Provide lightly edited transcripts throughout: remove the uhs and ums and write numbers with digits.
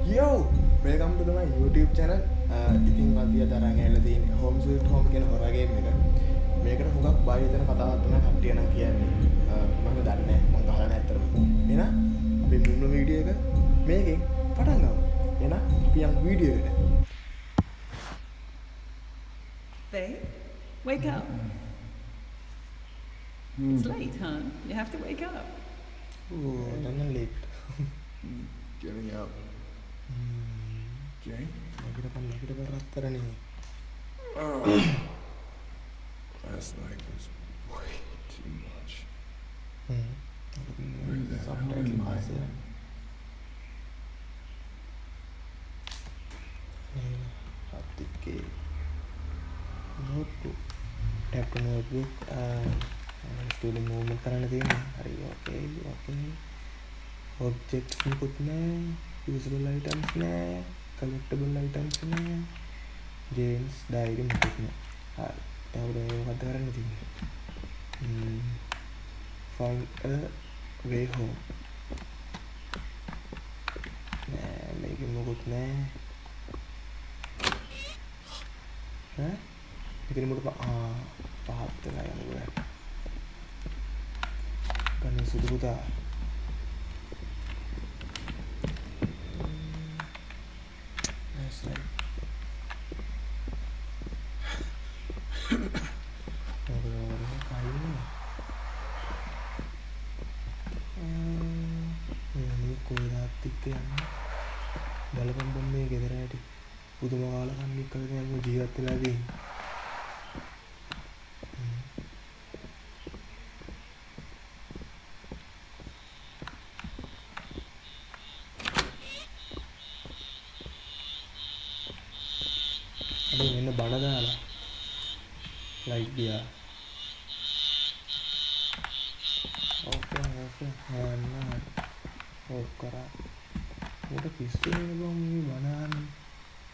Yo, welcome to my YouTube channel. ඉතින් අද අරන් ඇවිල්ලා තියෙන්නේ Home Sweet Home කියන හොරා ගේම් එක. මේකට හුඟක් බය හිතෙන කතාවක් තමයි කට්ටිය නම් කියන්නේ. මම දන්නේ නැහැ. මම අහලා නැහැ අතරම. එහෙනම් අපි මුල්ම වීඩියෝ එක මේකෙන් පටන් ගමු. එහෙනම් අපි යමු වීඩියෝ එකට. Babe, wake up. It's late, huh? You have to wake up. Oh, that's late. Getting up. Okay. Kita berattarani. Last night was way too much. Where's that? Subtitle bahasa. Hati notebook. Tap to notebook. Tulis movement කරන්න තියෙනවා. හරි okay. Objects input නෑ. Usable items නෑ. Collectible items නෑ. James diary මොකක්ද නෑ. හරි. දැන් අපිට මොකක්ද කරන්න තියෙන්නේ? Find a way home. නෑ මේක මොකුත් නෑ. ඈ? ඉතින් මුට පහත් වෙලා යනවා. ගන්න සුදු පුතා. That's right. බලපන් බම් මේ ගෙදර ඇටි පුදුම කාලකන්ණි එක්කද දැන් ජීවත් වෙලා තියෙන්නේ. අද මෙන්න බණ දාලා ලයිට් ගියා. ඕකේ නෑ ඕක කරා. උඩ පිස්සු නේ බං මේ බණාන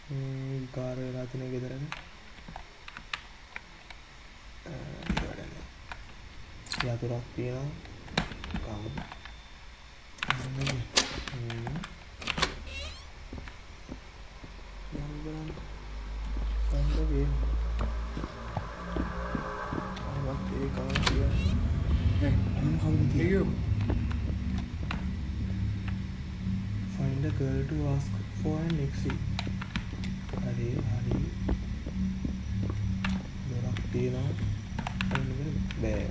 මේ කාර් වෙලා තියෙන ගෙදරනේ. ඉවරනේ. යතුරක් තියෙනවා. කවුද? Hey, you. Find a girl to ask for an exit. Hari. Dorak තියෙනවා. බෑ.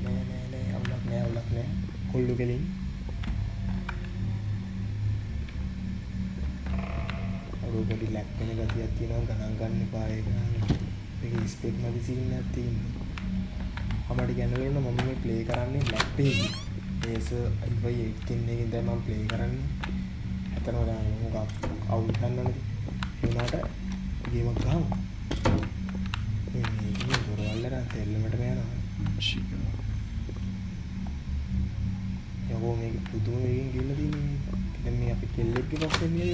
නෑ. අවුලක් නෑ. කොල්ලු කෙලින්. පොඩි ලැක් වෙන ගතියක් තියෙනවා ගණන් ගන්න එපා ඒක. මේකේ ස්පෙක් නැති සීන් එකක් තියෙන්නේ. අපිට කියනවලු මම මේ ප්ලේ කරන්නේ ලැප් එකේ. ඒස i5 18 එකකින් තමයි මම ප්ලේ කරන්නේ. ඇත්තටම දැන් මොකක් අවුල් ගන්නවද? ඒ උනාට ගේම් එකක් ගහමු. මේ දොරවල් වල තෙල්ලමට යනවා. Chica. යකෝ මේක පුදුම වේගෙන් ගිහලා තියෙන්නේ. දැන් මේ අපි කෙල්ලෙක්ගේ පස්සේ යන්නේ.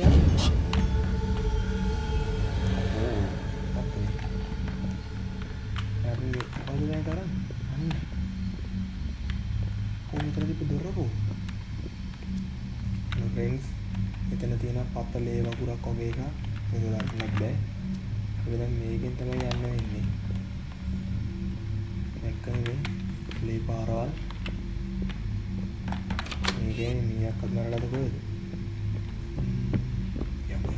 फ्रेंड्स එතන තියෙන පතලේ වගුරක් වගේ එකක් මේ දොරක් බෑ. අපි දැන් මේකෙන් තමයි යන්න වෙන්නේ. දැක්කනේ මේ ප්ලේ පාරවල්. මේකේ මියක් අදමරලාද කොහෙද? යමු.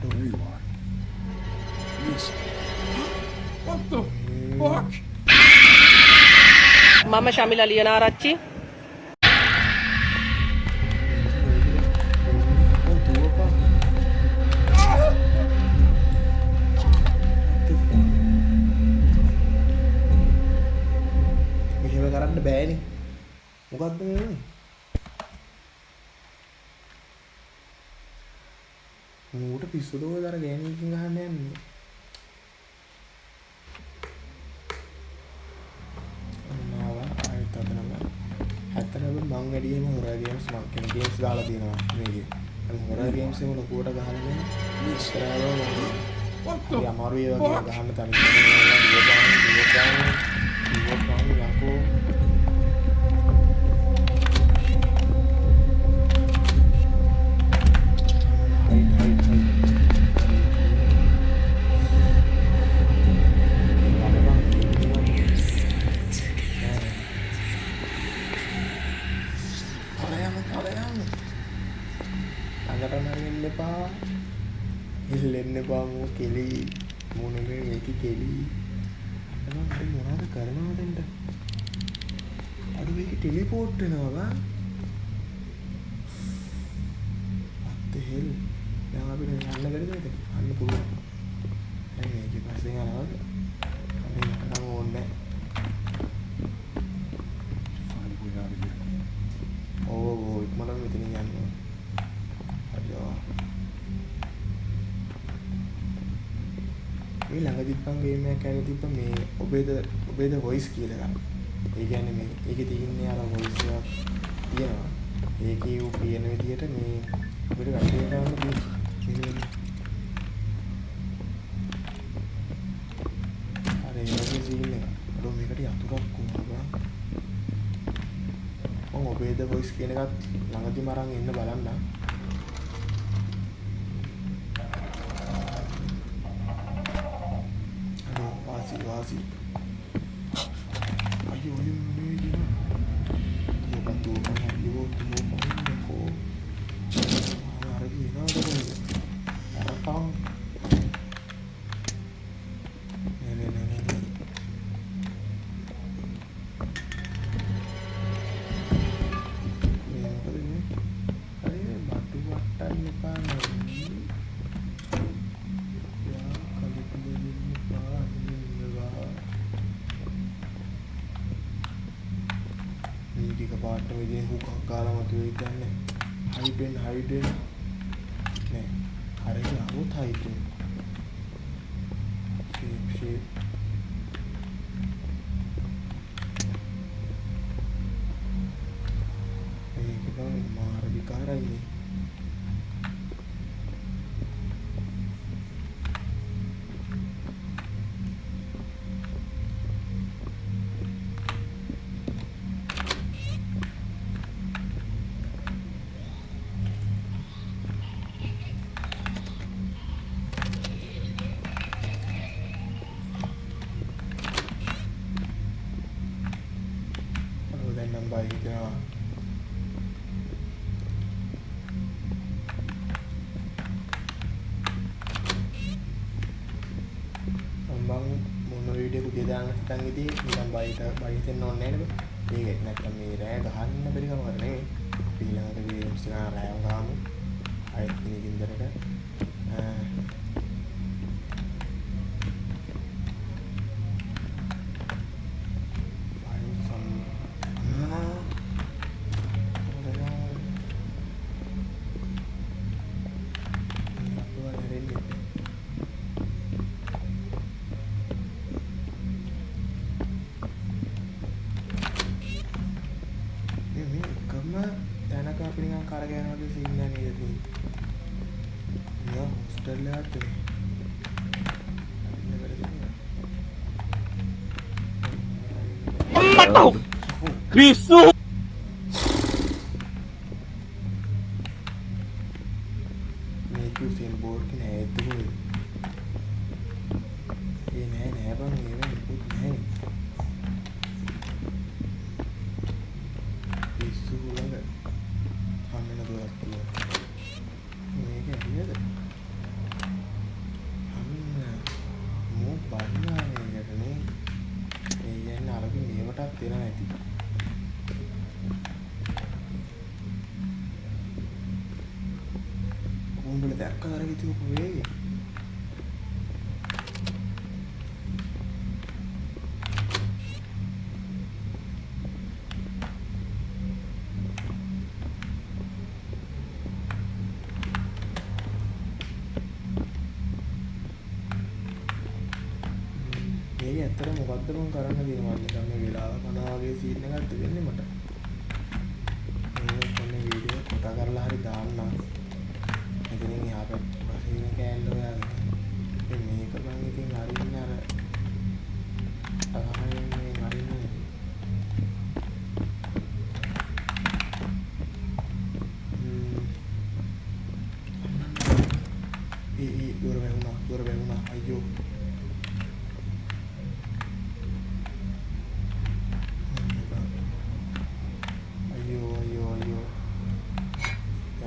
There you are. Yes. What the fuck? මම ශමිලා ලියනාරච්චි මෙහෙම කරන්න බෑනේ. මොකද්ද මේ? මූට පිස්සුද ඔය දර ගෑණියකින් අහන්න යන්නේ. ඇත්තටම මං වැඩියෙන්ම හොරා ගේම්ස් මං කියන ගේම්ස් දාලා තියෙනවා මේකේ. හොරර් ගේම්ස් එකම ලොකුවට ගහලා නැහැ ඉස්සරහම What හරි the? අමාරුයි ඒ වගේ ගහන්න තනි යකෝ එල්ලෙන්න එපා මෝ කෙලි මොනේ මේක කෙලි අන්න හරි මොනවද කරනවද එන්න අර මේක ටෙලිපෝට් වෙනවා බා what the hell දැන් අපිට යන්න බැරිද මේක අන්න පුළුවන් දැන් මේකේ පස්සේ යනවාද අනේ මට නම් ඕනේ Find a way out of here. ඕ ඉක්මනට මෙතනින් යන්න ඕන අයියෝ මේ ළඟ තිබ්බන් ගේම් එකක් ඇරලා තිබ්බ මේ ඔබේද වොයිස් කියලා එකක්. ඒ කියන්නේ මේ ඒකේ තියෙන්නේ අර වොයිස් එකක් තියෙනවා. ඒකේ ඌ කියන විදිහට මේ අපිට වැඩේ කරන්න තියෙන්නේ. අර ඒ වගේ සීන් එක. අර මේකට යතුරක් කොහොමද? මම ඔබේද වොයිස් කියන එකත් ළඟදිම අරන් ඉන්න බලන්න. Vazi. Ayo ni. Tuh bantu kan ayo tuh mau ko. Lagi na ada ni. Datang. Ne. Ni apa ni? Hari batu watan ni pan. Ya, kali pilih ni pan. මේක පාට විදිහේ හුකක් ගාලා මතුවේ කියන්නේ හයිඩෙන් නෑ හරියට આવොත් හයිඩෙන් ෂේප් ඒක නම් මාර විකාරයිනේ baik ya. Ambang mono video ku dia දාන්න හිතන් ඉදී නිකන් බයිට එන්න ඕනේ නේද? මේක නැත්තම් මේ රෑ ගහන්න බැරි කම කර නෙමෙයි. ඊළඟට ගේම්ස් එක රෑම ගහමු. අයිත් කිනිකින්දරට තැනක අපි නිකන් කරගෙන වගේ සීන් එක නේද තියෙන්නේ. යා හොස්ටල් එකට අම්මටෝ පිස්සු මේ කිව්සින් බෝඩ් එක නෑ එතකොට ඒ නෑ බං ඒක පුත් නෑ පිස්සු ළඟ හම්බෙන දොරක් තියෙනවා මේක ඇරියද මෝ බයිනා මේකට නේ ඒ කියන්නේ අරගෙන මේවටත් වෙන නැති උඹල දැක්කද අර විදිහට වේගේ මේක ඇත්තට මොකද්ද මම කරන්න තියෙනවා නිකන් මේ වෙලාව කනවා වගේ සීන් එකක් දෙන්නේ මට. මේ කොන්නේ වීඩියෝ කොට කරලා හරි දාන්න. මෙතනින් එහා පැත්තට පස්සේ කෑල්ල හොයාගෙන ඉතින් මේක බං ඉතින් අරින්න අර අහන්නේ අරින්නේ දොර වැහුණා අයියෝ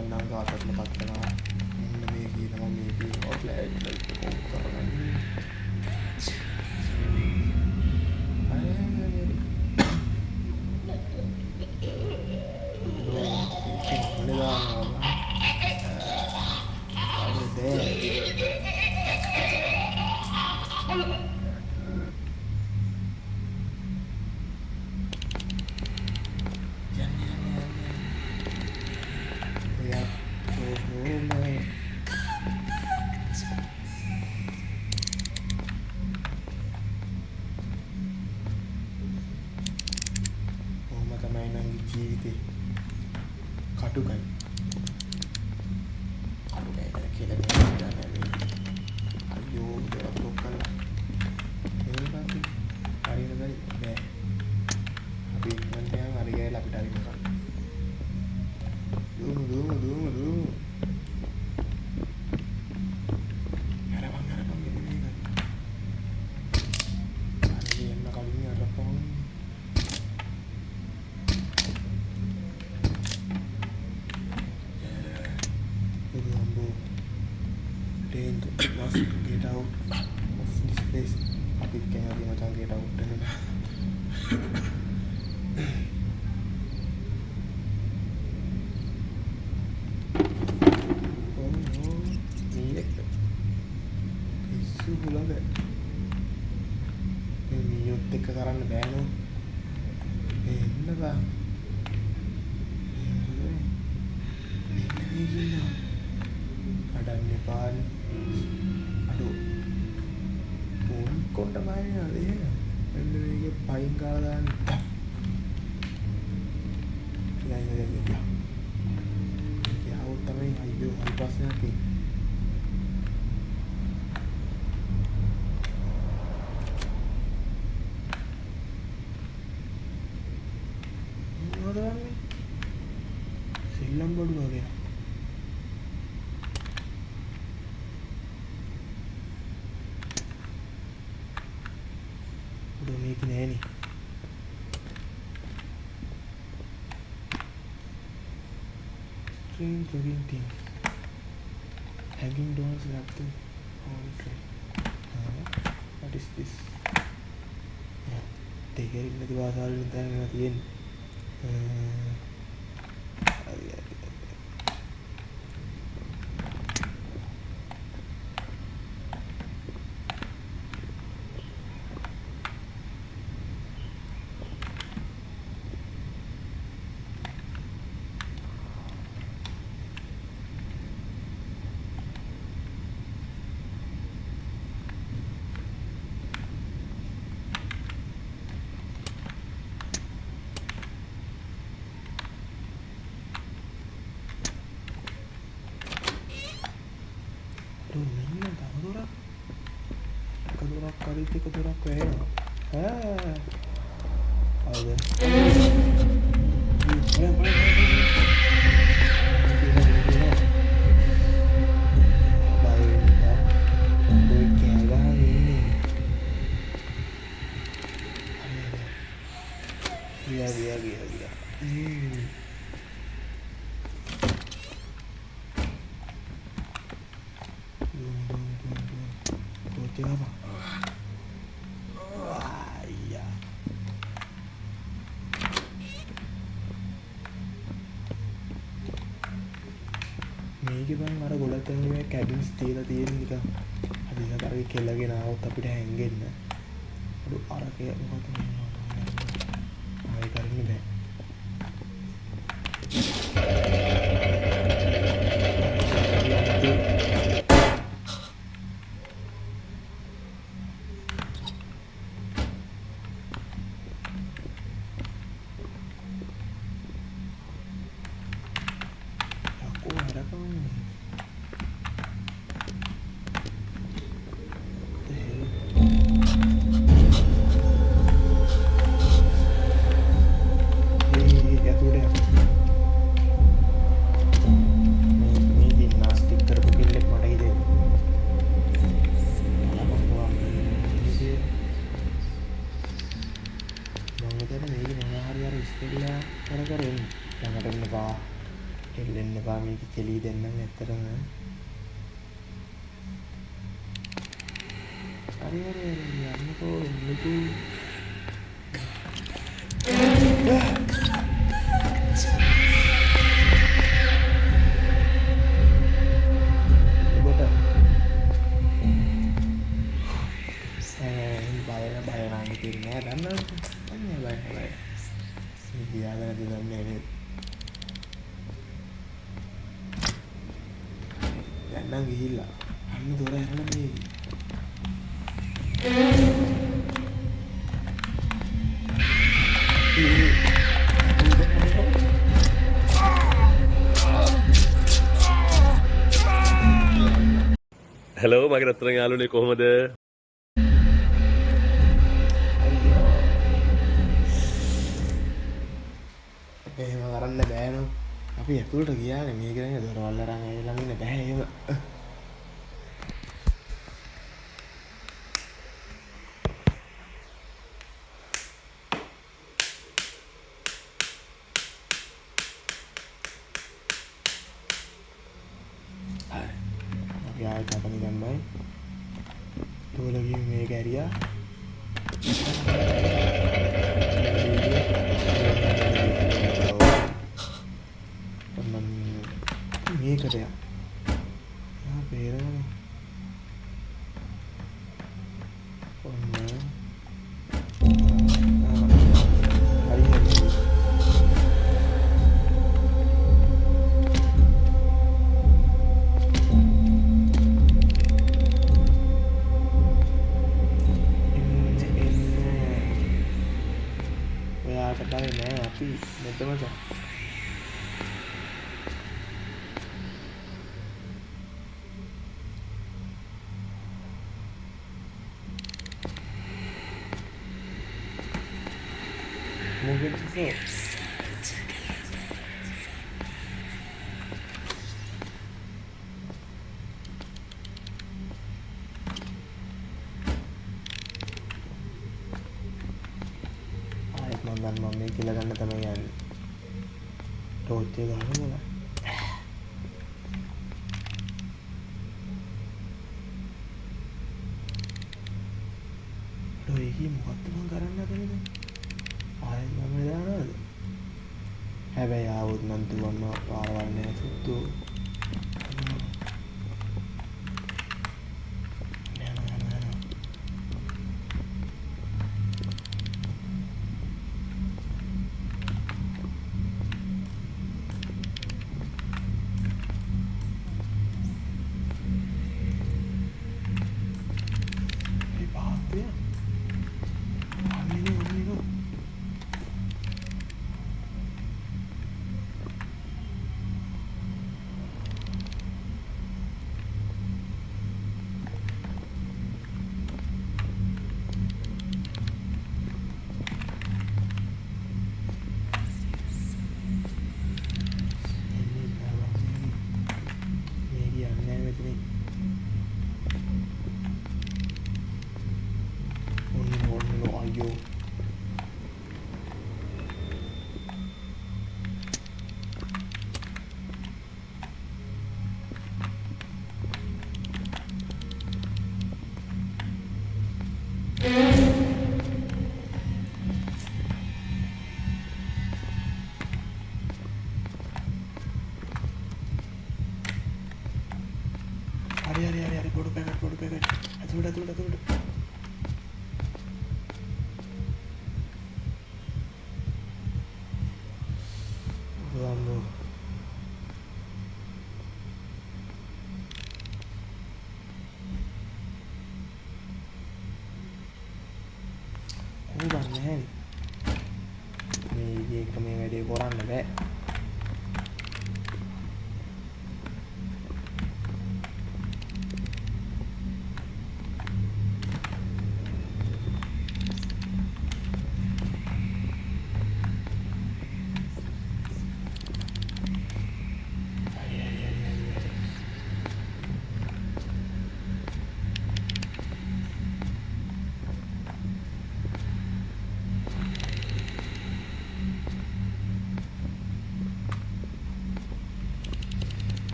යන්නම් ගාතට මතක් වෙනවා මෙන්න මේ කියනවා මේ කියනවා ෆ්ලෑෂ් ලයිට් එක ඔෆ් කරගන්න ජීවිතේ කටුකයි කියලා කියන්නේ අයියෝ දොර බ්ලොක් කරලා මේකත් හරියට බැරි නෑ අපි මන්ට යන් හරි ගෑලා අපිට හරි මොකක්ද දුමු හරපන් මෙන්න මේක හරි එන්න කලින් අරපන් must get out of this place. Abi kayaknya macam get out dan oh no, ni isu pula deh. Ini yotek karena bano. Ini bang. Ini gini. Ada Nepal. Aduh. Pun තමයි නේද? මෙන්න මේකේ පයින් කාලා දාන්න. යාව තමයි අයියෝ හරි ප්‍රශ්නයක් තියෙන්නේ. මොනවද කරන්නේ? සෙල්ලම් බඩු වගේ. මේක නෑනේ strange looking thing hanging doors at the hall tray what is this තේරෙන්නේ නැති වාසාවලින් දැන් තියෙන්නේ මෙන්න කදුරක් කරිත් එක දොරක් වැහෙනවා හරිද apa? Wah, iya. මේක බං අර ගොඩක් තැන් මේ කැබින්ස් තියලා තියෙන නිකන් හදිසියට අරගේ කෙලගෙන ආවොත් අපිට හැංගෙන්න. අඩු අරකේ මොකද ආයෙ කරන්න බෑ. හරි යන්නකෝ එන්නකෝ. බොට බය නම් තියන්නේ නෑ දන්නවද? බය. මේ කියාලා නැති දන්නේ නේද? දැන් නම් ගිහිල්ලා අන්න දොර ඇරලා මේ හලෝ මගේ රත්තරන් යාළුවනේ කොහමද? එහෙම කරන්න බෑ නෝ. අපි ඇතුළට ගියානේ මේක නේ දොරවල් අරන් ඇවිල්ලා ඉන්න බෑ එහෙම. හරි. අපි ආයෙත් අපනි ගම්මයි. තුලගින් මේක ඇරියා. මේකට යා පේරනේ ඔන්න හරි ඔයාට බය නෑ අපි මෙතනද Moving to floor. ආයෙත් මම දන්නවා මේ කියලා ගන්න තමයි යන්නේ. ටෝච් එක ගහන්න ඕන. ඩොයිකි මොකක්ද මම කරන්න හදන්නේ? ආයෙත් මම දානවද? හැබැයි ආවොත් නම් දුවන්න පාරවල් නෑ සුද්දෝ. යනවා. මේ පාත්‍රය. අනිනෝ. අයියෝ හරි පොඩු පැකට් ඇතුළට Vamos. Kubangan. Ini kami ada koran lebih.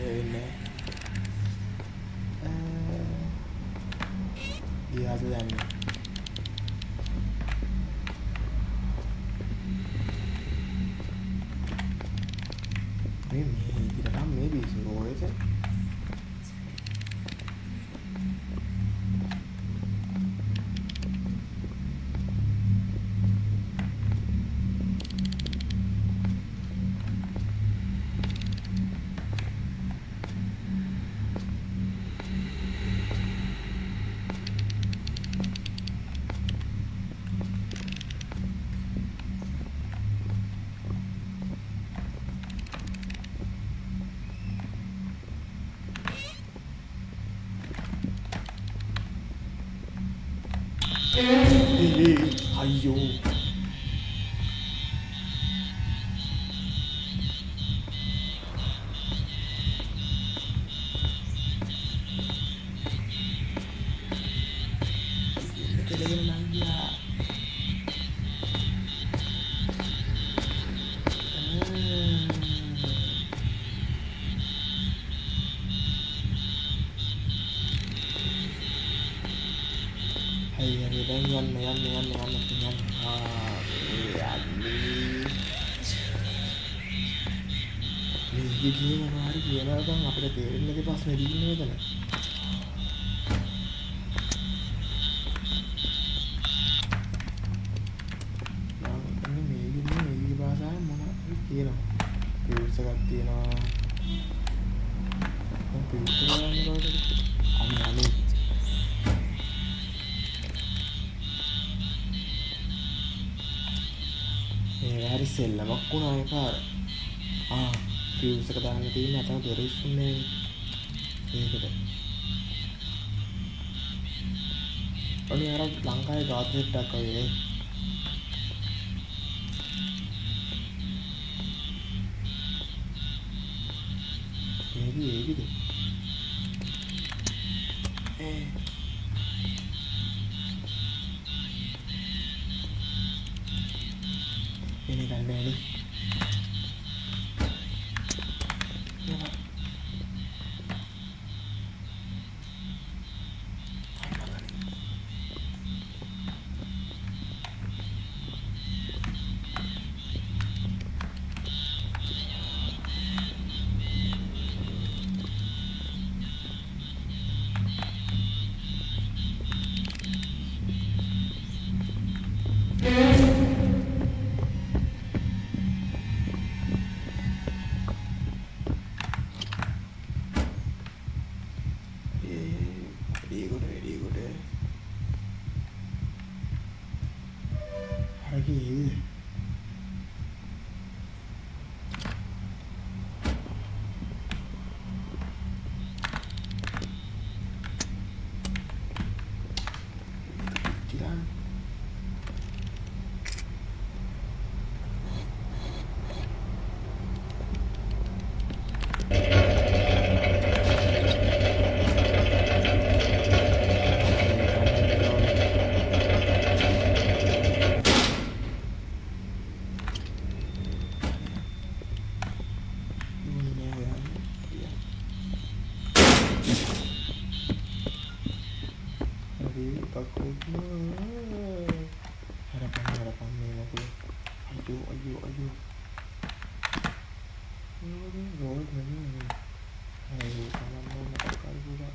වෙන්නේ ගියාද දන්නේ මේ ඉතින් මේ බීසු රෝලෙට අයියෝ කෙලගෙන නම් ගියා හරි දැන් යන්න මේක කියන මාරි කියලා බං අපිට තේරෙන්නේ නැති ප්‍රශ්නේ දින්නේ මෙතන මම මේකේ භාෂාවෙන් මොනවද කියනවා පියුස් එකක් තියෙනවා දැන් පියුස් එක ගන්න අනේ හරි සෙල්ලමක් වුණා ඒ පාර. ෆියුස් එක දාන්න තියෙන්නේ අතන දොර ඉස්සුන්නේ. ඒකද. අනේ අර ලංකාවේ ගාතෙට්ටක් වගේ. ඒකද. ini kan Meli ya Pak lagi jalan harapan nih aku ayo roll mana ayo kanan mau makan juga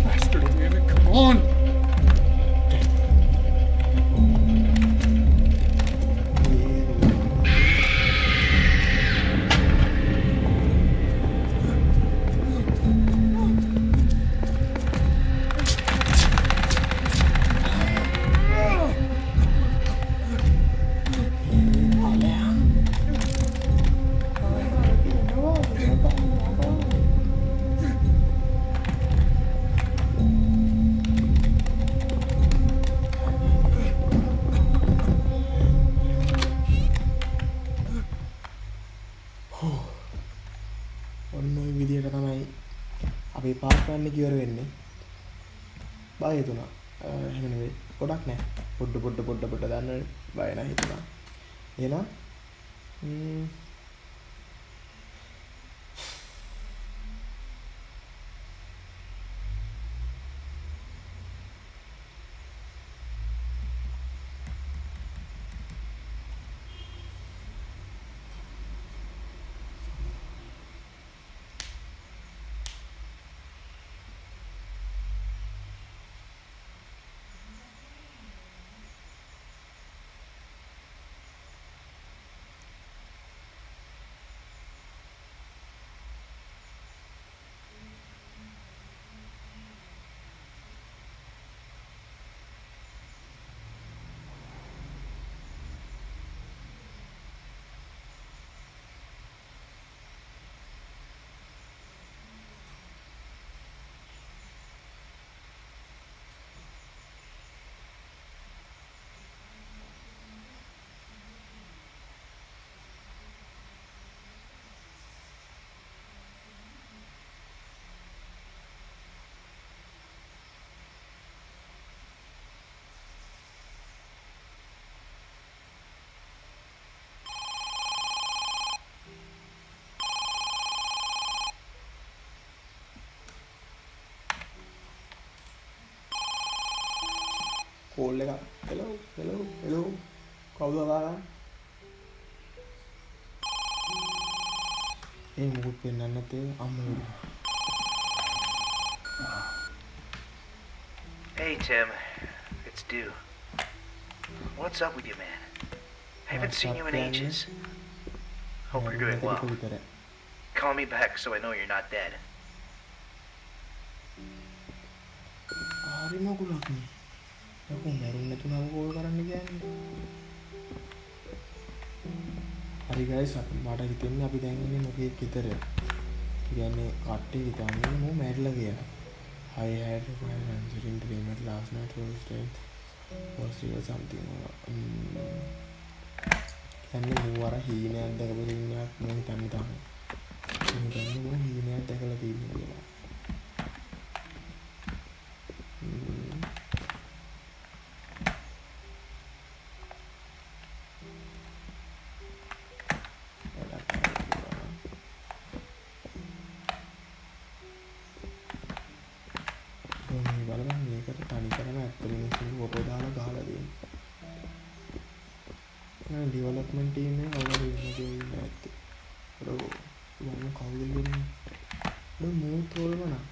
Bastard, damn it, come on! ඔන්න ඔය විදිහට තමයි අපි පාස් ගන්න කිවර වෙන්නේ. බය තුනා. එහෙම නෙවෙයි. ගොඩක් නෑ. පොඩ දාන්න බය නැහැ හිතුණා. එහෙනම් කෝල් එක හෙලෝ කවුද අදාලා ඒ මොකුත් පෙන්නන්නේ නැතේ අම්මෝ Hey, Tim. It's Dew. What's up with you, man? Haven't seen you in ages. Hope you're doing well. Call me back so I know you're not dead. හරි මොකුලක් නේ යකෝ මරුන් නැතුනම කෝල් කරන්න කියන්නේ හරි ගයිස් මට හිතෙන්නේ අපි දැන් ඉන්නේ මොකෙක් විතර කියන්නේ කට්ටිය හිතන්නේ මෝ මැරිලා කියලා I had required answering to payment last night was real something කියන්නේ මෝ අර හීනයක් දැකපු හීනයක් මෝ හිතන්නේ තමයි මෝ හීනයක් දැකලා තියෙන්නේ කියලා ඩෙවලොප්මන්ට් ටීම් එකේ කවුරු ඉන්නද නැත්තේ බ්‍රෝ මම කවුද කියන්නේ බ්‍රෝ මූත් වලම නා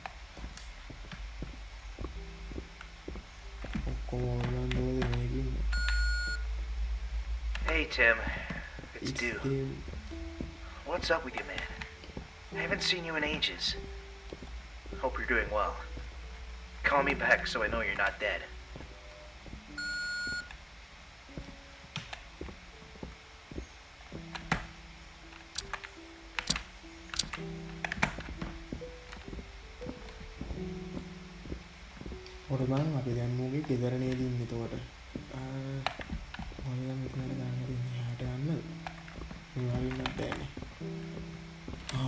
ඔක්කොම ඕනනම් දෝද මේක ඉන්නේ Hey, Tim. It's Dew. What's up with you, man? Haven't seen you in ages. Hope you're doing well. Call me back so I know you're not dead. ඔරබන් අපි දැන් මූගේ ගෙදර නේද ඉන්නේ එතකොට මම මෙතන ගන්න දෙන්නේ යාට යන්න මොනවද බෑනේ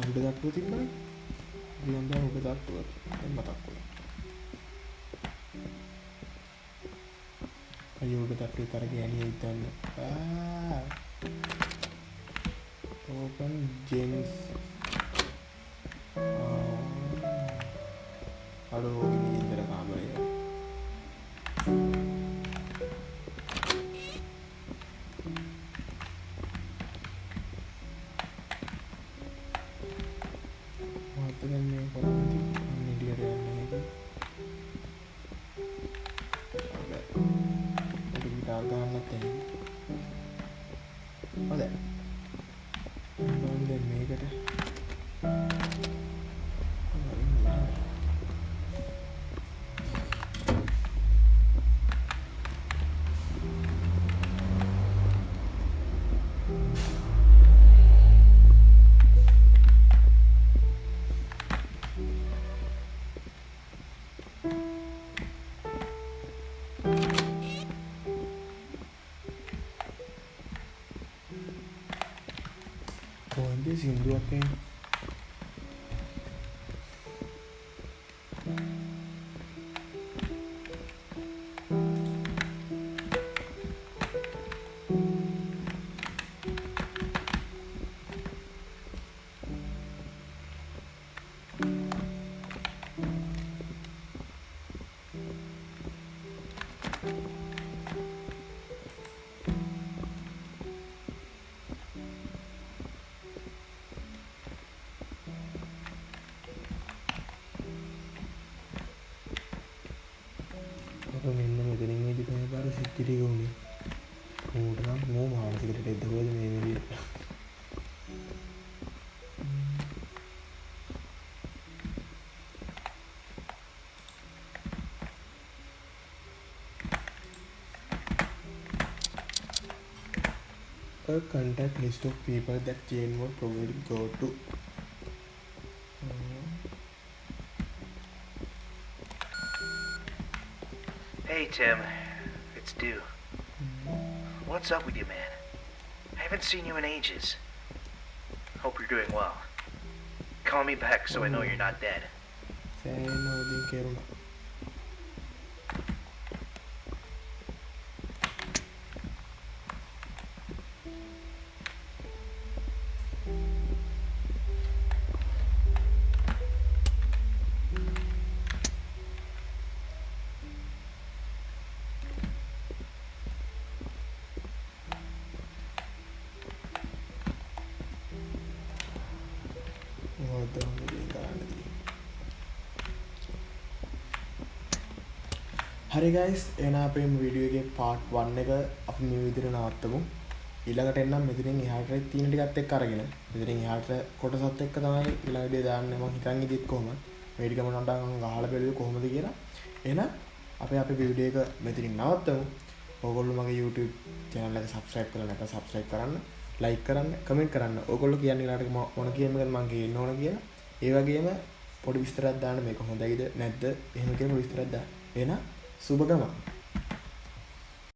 උඩ දක්වුව තිබ්බනේ ගියන් දැන් උඩ දක්වුව දැන් මතක් වුණා අයියෝ උඩ දක්වුවේ තර ගෑණිය හිටන්න ඕපන් ජේම්ස් අඩෝ ඉන්දර කාමරය සින්දුවක් එන්නේ අප මෙන්න මෙතනින් මේ තමයි පාර සිද්ධි ටික උනේ. ඌට නම් මෝ මානසිකට එද්දකෝද මේ විදියට. A contact list of people that Jane would probably go to. Hey, Tim. It's due. What's up with you, man? I haven't seen you in ages. Hope you're doing well. Call me back so I know you're not dead. සෑහෙන උදින් කෙරුණා. හරි guys, එහෙනම් අපේ video එකේ part 1 එක අපි මේ විදිහට නවත්තමු. ඊළඟට එන්නම් මෙතනින් එහාට තියෙන ටිකත් එක්ක අරගෙන මෙතනින් එහාට කොටසත් එක්ක තමයි ඊළඟ වීඩියෝ දාන්නේ. මම හිතන් ඉදිත් කොහොමද මේ ටික මම නඩන් ගහලා බැලුවේ කොහොමද කියලා. එහෙනම් අපේ වීඩියෝ එක මෙතනින් නවත්තමු. ඕගොල්ලෝ මගේ YouTube channel එක subscribe කරලා නැත්නම් subscribe කරන්න, like කරන්න, comment කරන්න. ඕගොල්ලෝ කියන්නේ ඊළඟට මොන ගේම් එකද මම ගේන්න ඕන කියලා. ඒ වගේම පොඩි විස්තරයක් දාන්න මේක හොඳයිද නැද්ද එහෙම කියලා පොඩි විස්තරයක් දාන්න. එහෙනම් සුබ ගමන්.